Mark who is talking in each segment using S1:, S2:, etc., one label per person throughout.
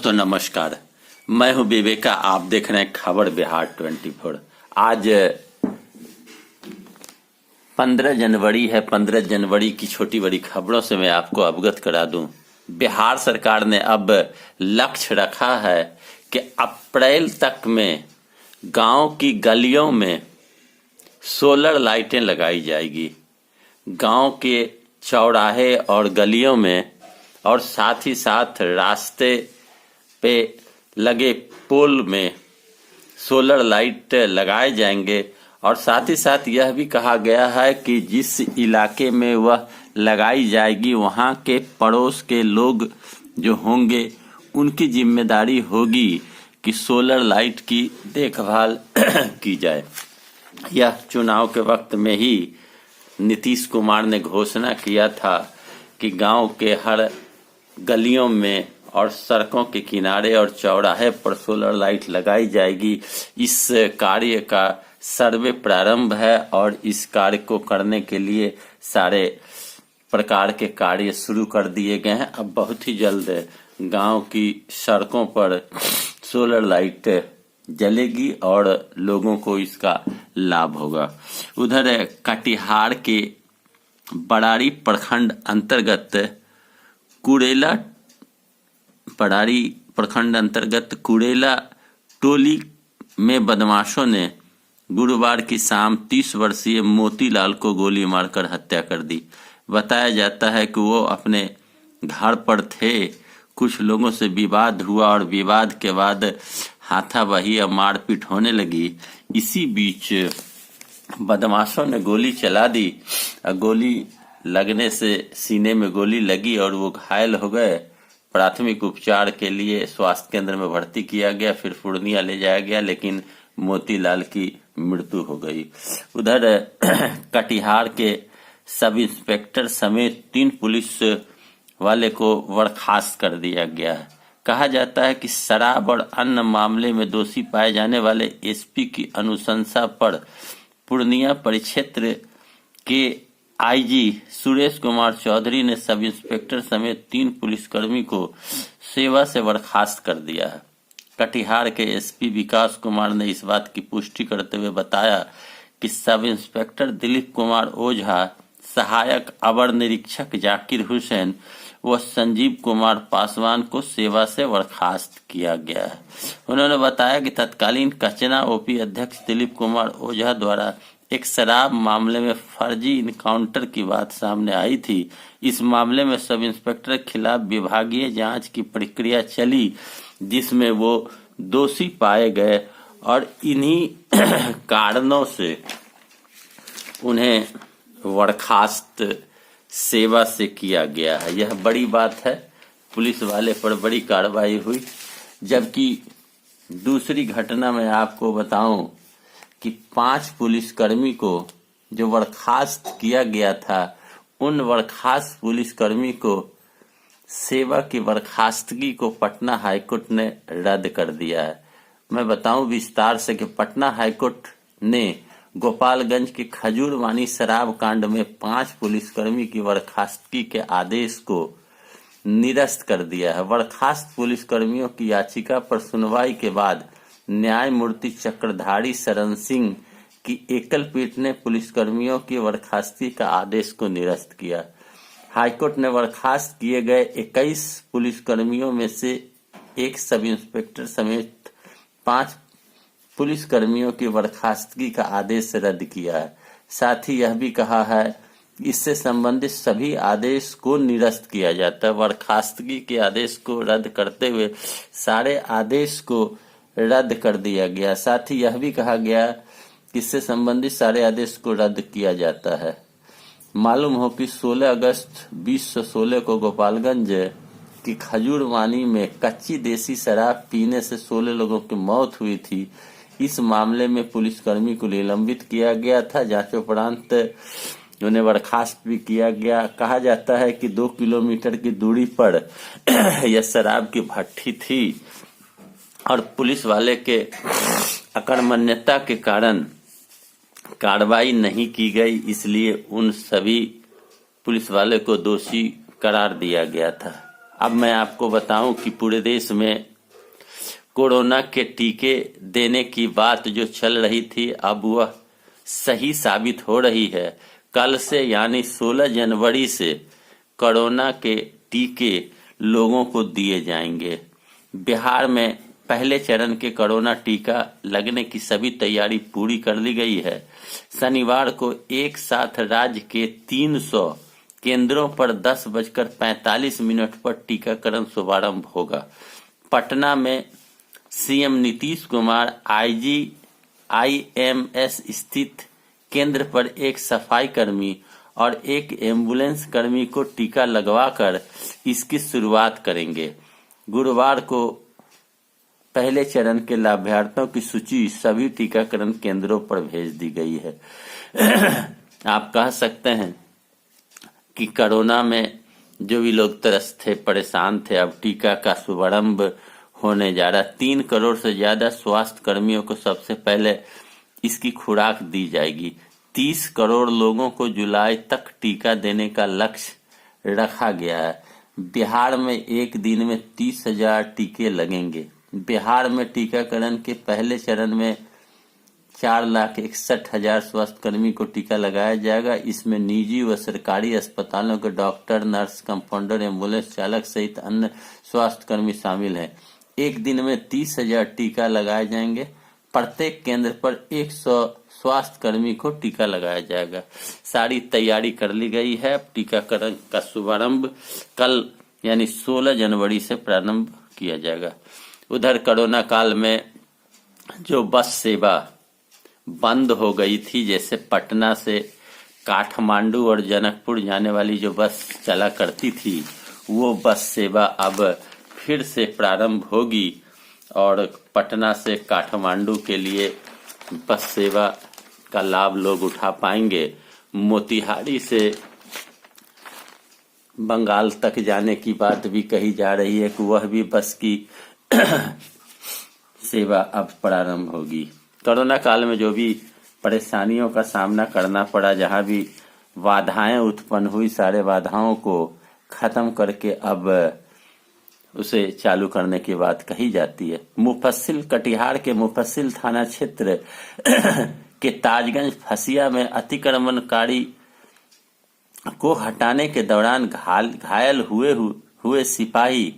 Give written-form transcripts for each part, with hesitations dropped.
S1: दोस्तों नमस्कार, मैं हूं विवेका। आप देख रहे हैं खबर बिहार 24। आज 15 जनवरी है। 15 जनवरी की छोटी बड़ी खबरों से मैं आपको अवगत करा दूं। बिहार सरकार ने अब लक्ष्य रखा है कि अप्रैल तक में गांव की गलियों में सोलर लाइटें लगाई जाएगी। गांव के चौराहे और गलियों में और साथ ही साथ रास्ते पे लगे पोल में सोलर लाइट लगाए जाएंगे। और साथ ही साथ यह भी कहा गया है कि जिस इलाके में वह लगाई जाएगी वहां के पड़ोस के लोग जो होंगे उनकी जिम्मेदारी होगी कि सोलर लाइट की देखभाल की जाए। यह चुनाव के वक्त में ही नीतीश कुमार ने घोषणा किया था कि गांव के हर गलियों में और सड़कों के किनारे और चौराहे पर सोलर लाइट लगाई जाएगी। इस कार्य का सर्वे प्रारंभ है और इस कार्य को करने के लिए सारे प्रकार के कार्य शुरू कर दिए गए हैं। अब बहुत ही जल्द गांव की सड़कों पर सोलर लाइट जलेगी और लोगों को इसका लाभ होगा। उधर कटिहार के बड़ारी प्रखंड अंतर्गत कुड़ेला टोली में बदमाशों ने गुरुवार की शाम 30 वर्षीय मोतीलाल को गोली मारकर हत्या कर दी। बताया जाता है कि वो अपने घर पर थे। कुछ लोगों से विवाद हुआ और विवाद के बाद हाथापाई और मारपीट होने लगी। इसी बीच बदमाशों ने गोली चला दी। गोली लगने से सीने में गोली लगी और वो घायल हो गए। प्राथमिक उपचार के लिए स्वास्थ्य केंद्र में भर्ती किया गया, फिर पूर्णिया ले जाया गया, लेकिन मोतीलाल की मृत्यु हो गई। उधर कटिहार के सब इंस्पेक्टर समेत 3 पुलिस वाले को बर्खास्त कर दिया गया है। कहा जाता है कि शराब और अन्य मामले में दोषी पाए जाने वाले एसपी की अनुशंसा पर पूर्णिया परिक्षेत्र के आईजी सुरेश कुमार चौधरी ने सब इंस्पेक्टर समेत 3 पुलिसकर्मी को सेवा से बर्खास्त कर दिया है। कटिहार के एसपी विकास कुमार ने इस बात की पुष्टि करते हुए बताया कि सब इंस्पेक्टर दिलीप कुमार ओझा, सहायक अवर निरीक्षक जाकिर हुसैन व संजीव कुमार पासवान को सेवा से बर्खास्त किया गया है। उन्होंने बताया कि तत्कालीन कचना ओपी अध्यक्ष दिलीप कुमार ओझा द्वारा एक शराब मामले में फर्जी इनकाउंटर की बात सामने आई थी। इस मामले में सब इंस्पेक्टर के खिलाफ विभागीय जांच की प्रक्रिया चली, जिसमें वो दोषी पाए गए और इन्हीं कारणों से उन्हें बर्खास्त सेवा से किया गया है। यह बड़ी बात है। पुलिस वाले पर बड़ी कार्रवाई हुई। जबकि दूसरी घटना में आपको बताऊं कि 5 पुलिसकर्मी को जो बर्खास्त किया गया था, उन बर्खास्त पुलिसकर्मी को सेवा की बर्खास्तगी को पटना हाईकोर्ट ने रद्द कर दिया है। मैं बताऊं विस्तार से कि पटना हाईकोर्ट ने गोपालगंज के खजूरवानी शराब कांड में 5 पुलिसकर्मी की बर्खास्तगी के आदेश को निरस्त कर दिया है। बर्खास्त पुलिसकर्मियों की याचिका पर सुनवाई के बाद न्यायमूर्ति चक्रधारी शरण सिंह की एकल पीठ ने पुलिसकर्मियों की बर्खास्तगी का आदेश को निरस्त किया। हाईकोर्ट ने बर्खास्त किए गए 21 पुलिसकर्मियों में से एक सब इंस्पेक्टर समेत 5 पुलिसकर्मियों की बर्खास्तगी का आदेश रद्द किया है। साथ ही यह भी कहा है इससे संबंधित सभी आदेश को निरस्त किया जाता है। बर्खास्तगी के आदेश को रद्द करते हुए सारे आदेश को रद्द कर दिया गया। साथ ही यह भी कहा गया कि इससे संबंधित सारे आदेश को रद्द किया जाता है। मालूम हो कि 16 अगस्त 2016 को गोपालगंज की खजूरवानी में कच्ची देसी शराब पीने से 16 लोगों की मौत हुई थी। इस मामले में पुलिसकर्मी को निलंबित किया गया था। जांचोपरांत उन्हें बर्खास्त भी किया गया। कहा जाता है कि 2 किलोमीटर की दूरी पर यह शराब की भट्टी थी और पुलिस वाले के अकर्मण्यता के कारण कार्रवाई नहीं की गई, इसलिए उन सभी पुलिस वाले को दोषी करार दिया गया था। अब मैं आपको बताऊं कि पूरे देश में कोरोना के टीके देने की बात जो चल रही थी अब वह सही साबित हो रही है। कल से यानी 16 जनवरी से कोरोना के टीके लोगों को दिए जाएंगे। बिहार में पहले चरण के कोरोना टीका लगने की सभी तैयारी पूरी कर ली गई है। शनिवार को एक साथ राज्य के 300 केंद्रों पर 10:45 पर टीकाकरण शुभारंभ होगा। पटना में सीएम नीतीश कुमार IGIMS स्थित केंद्र पर एक सफाई कर्मी और एक एम्बुलेंस कर्मी को टीका लगवाकर इसकी शुरुआत करेंगे। गुरुवार को पहले चरण के लाभार्थियों की सूची सभी टीकाकरण केंद्रों पर भेज दी गई है। आप कह सकते हैं कि कोरोना में जो भी लोग त्रस्त थे, परेशान थे, अब टीका का शुभारंभ होने जा रहा। 3 करोड़ से ज्यादा स्वास्थ्य कर्मियों को सबसे पहले इसकी खुराक दी जाएगी। 30 करोड़ लोगों को जुलाई तक टीका देने का लक्ष्य रखा गया है। बिहार में एक दिन में 30,000 टीके लगेंगे। बिहार में टीकाकरण के पहले चरण में 4,61,000 स्वास्थ्यकर्मी को टीका लगाया जाएगा। इसमें निजी व सरकारी अस्पतालों के डॉक्टर, नर्स, कंपाउंडर, एम्बुलेंस चालक सहित अन्य स्वास्थ्यकर्मी शामिल हैं। एक दिन में 30,000 टीका लगाए जाएंगे। प्रत्येक केंद्र पर 100 स्वास्थ्यकर्मी को टीका लगाया जाएगा। सारी तैयारी कर ली गई है। टीकाकरण का शुभारंभ कल यानी 16 जनवरी से प्रारंभ किया जाएगा। उधर कोरोना काल में जो बस सेवा बंद हो गई थी, जैसे पटना से काठमांडू और जनकपुर जाने वाली जो बस चला करती थी, वो बस सेवा अब फिर से प्रारंभ होगी और पटना से काठमांडू के लिए बस सेवा का लाभ लोग उठा पाएंगे। मोतिहारी से बंगाल तक जाने की बात भी कही जा रही है कि वह भी बस की सेवा अब प्रारंभ होगी। कोरोना काल में जो भी परेशानियों का सामना करना पड़ा, जहां भी बाधाएं उत्पन्न हुई, सारे बाधाओं को खत्म करके अब उसे चालू करने की बात कही जाती है। मुफस्सिल कटिहार के मुफस्सिल थाना क्षेत्र के ताजगंज फसिया में अतिक्रमणकारी को हटाने के दौरान घायल हुए सिपाही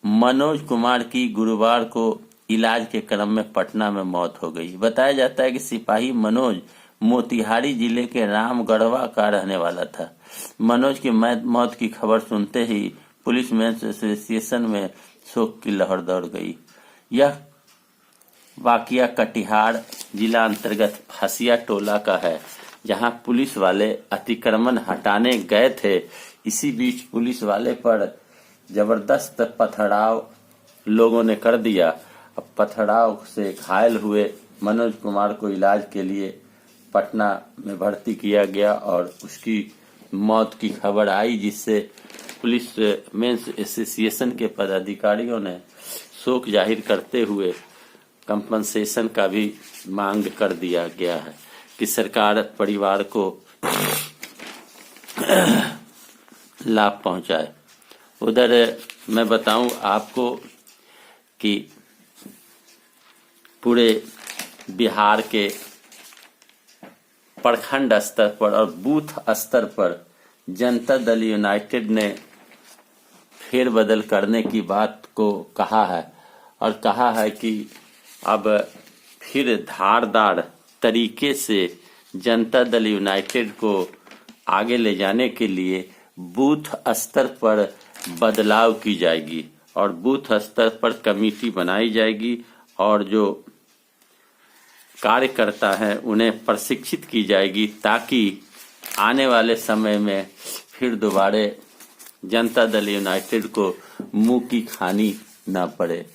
S1: मनोज कुमार की गुरुवार को इलाज के क्रम में पटना में मौत हो गई। बताया जाता है कि सिपाही मनोज मोतिहारी जिले के रामगढ़वा का रहने वाला था। मनोज की मौत की खबर सुनते ही पुलिस मेंस एसोसिएशन में शोक की लहर दौड़ गई। यह वाकया कटिहार जिला अंतर्गत फसिया टोला का है, जहां पुलिस वाले अतिक्रमण हटाने गए थे। इसी बीच पुलिस वाले पर जबरदस्त पथराव लोगों ने कर दिया। अब पथराव से घायल हुए मनोज कुमार को इलाज के लिए पटना में भर्ती किया गया और उसकी मौत की खबर आई, जिससे पुलिस मेंस एसोसिएशन के पदाधिकारियों ने शोक जाहिर करते हुए कंपनसेशन का भी मांग कर दिया गया है कि सरकार परिवार को लाभ पहुंचाए। उधर मैं बताऊं आपको कि पूरे बिहार के प्रखंड स्तर पर और बूथ स्तर पर जनता दल यूनाइटेड ने फेरबदल करने की बात को कहा है और कहा है कि अब फिर धारदार तरीके से जनता दल यूनाइटेड को आगे ले जाने के लिए बूथ स्तर पर बदलाव की जाएगी और बूथ स्तर पर कमेटी बनाई जाएगी और जो कार्यकर्ता हैं उन्हें प्रशिक्षित की जाएगी, ताकि आने वाले समय में फिर दोबारा जनता दल यूनाइटेड को मुंह की खानी ना पड़े।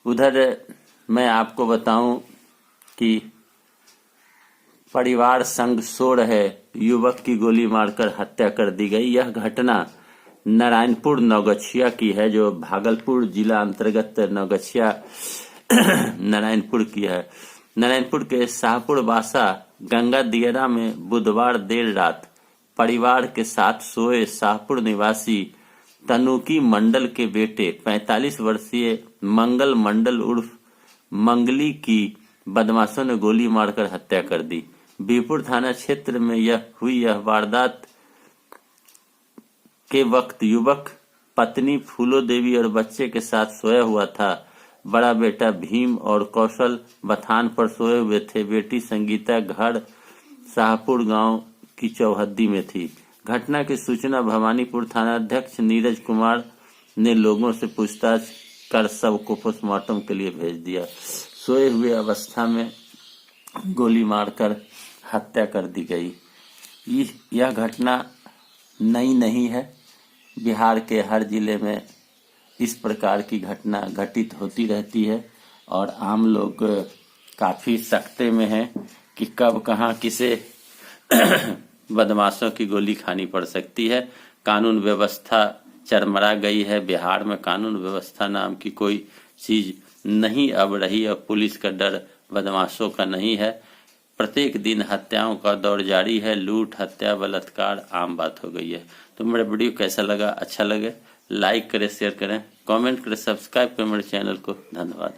S1: उधर मैं आपको बताऊं कि परिवार संग सो रहे युवक की गोली मारकर हत्या कर दी गई। यह घटना नारायणपुर नौगछिया की है, जो भागलपुर जिला अंतर्गत नौगछिया नारायणपुर की है। नारायणपुर के शाहपुर बासा गंगा दियरा में बुधवार देर रात परिवार के साथ सोए शाहपुर निवासी तनुकी मंडल के बेटे 45 वर्षीय मंगल मंडल उर्फ मंगली की बदमाशों ने गोली मारकर हत्या कर दी। बीरपुर थाना क्षेत्र में यह वारदात के वक्त युवक पत्नी फूलो देवी और बच्चे के साथ सोया हुआ था। बड़ा बेटा भीम और कौशल बथान पर सोए हुए थे। बेटी संगीता घर शाहपुर गांव की चौहद्दी में थी। घटना की सूचना भवानीपुर थाना अध्यक्ष नीरज कुमार ने लोगों से पूछताछ कर शव को पोस्टमार्टम के लिए भेज दिया। सोए हुए अवस्था में गोली मारकर हत्या कर दी गई। यह घटना नई नहीं है। बिहार के हर जिले में इस प्रकार की घटना घटित होती रहती है और आम लोग काफी सकते में हैं कि कब कहां किसे बदमाशों की गोली खानी पड़ सकती है। कानून व्यवस्था चरमरा गई है। बिहार में कानून व्यवस्था नाम की कोई चीज नहीं अब रही और पुलिस का डर बदमाशों का नहीं है। प्रत्येक दिन हत्याओं का दौर जारी है। लूट, हत्या, बलात्कार आम बात हो गई है। तो मेरा वीडियो कैसा लगा? अच्छा लगे लाइक करें, शेयर करें, कमेंट करें, सब्सक्राइब करें मेरे चैनल को। धन्यवाद।